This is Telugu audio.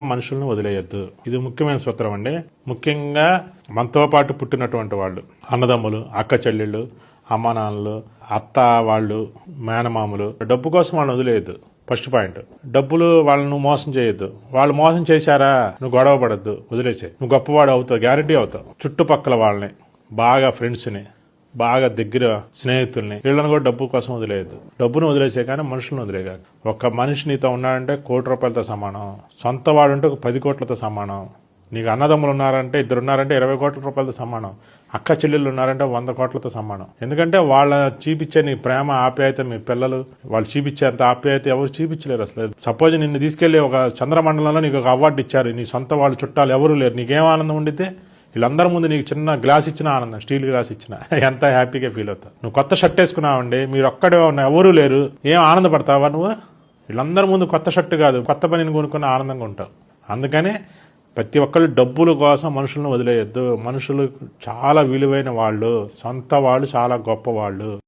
మనుషులను వదిలేయద్దు. ఇది ముఖ్యమైన సూత్రం అండి. ముఖ్యంగా మనతో పాటు పుట్టినటువంటి వాళ్ళు, అన్నదమ్ములు, అక్క చెల్లెళ్ళు, అమ్మ నాన్నలు, అత్త వాళ్ళు, మేనమామలు, డబ్బు కోసం వాళ్ళని వదిలేయద్దు. First point. డబ్బులు వాళ్ళను మోసం చేయొద్దు. వాళ్ళు మోసం చేశారా, నువ్వు గొడవ పడద్దు, వదిలేసే. నువ్వు గొప్పవాడు అవుతావు, గ్యారంటీ అవుతావు. చుట్టుపక్కల వాళ్ళని, బాగా ఫ్రెండ్స్ని, బాగా దగ్గర స్నేహితుల్ని, వీళ్ళని కూడా డబ్బు కోసం వదిలేయద్దు. డబ్బును వదిలేసే కానీ మనుషులను వదిలేగా. ఒక మనిషి నీతో ఉన్నాడంటే ₹1,00,00,000తో సమానం. సొంత వాడుంటే ఒక 10 కోట్లతో సమానం. నీకు అన్నదమ్ములు ఉన్నారంటే, ఇద్దరు ఉన్నారంటే ₹20,00,00,000తో సమానం. అక్క చెల్లెళ్ళు ఉన్నారంటే 100 కోట్లతో సమానం. ఎందుకంటే వాళ్ళ చూపించే నీ ప్రేమ ఆప్యాయత, మీ పిల్లలు వాళ్ళు చూపించేంత ఆప్యాయత ఎవరు చూపించలేరు అసలు. సపోజ్ నిన్ను తీసుకెళ్లి ఒక చంద్రమండలంలో నీకు ఒక అవార్డు ఇచ్చారు, నీ సొంత వాళ్ళు చుట్టాలు ఎవరు లేరు, నీకేం ఆనందం ఉండితే? వీళ్ళందరి ముందు నీకు చిన్న గ్లాస్ ఇచ్చిన ఆనందం, స్టీల్ గ్లాస్ ఇచ్చిన ఎంత హ్యాపీగా ఫీల్ అవుతావు. నువ్వు కొత్త షర్ట్ వేసుకున్నావండి, మీరు ఒక్కడే ఉన్నా, ఎవరూ లేరు, ఏం ఆనందపడతావా నువ్వు? వీళ్ళందరి ముందు కొత్త షర్ట్ కాదు, కొత్త పనిని కొనుక్కున్న ఆనందంగా ఉంటావు. అందుకనే ప్రతి ఒక్కళ్ళు డబ్బుల కోసం మనుషులను వదిలేయద్దు. మనుషులు చాలా విలువైన వాళ్ళు, సొంత వాళ్ళు చాలా గొప్ప వాళ్ళు.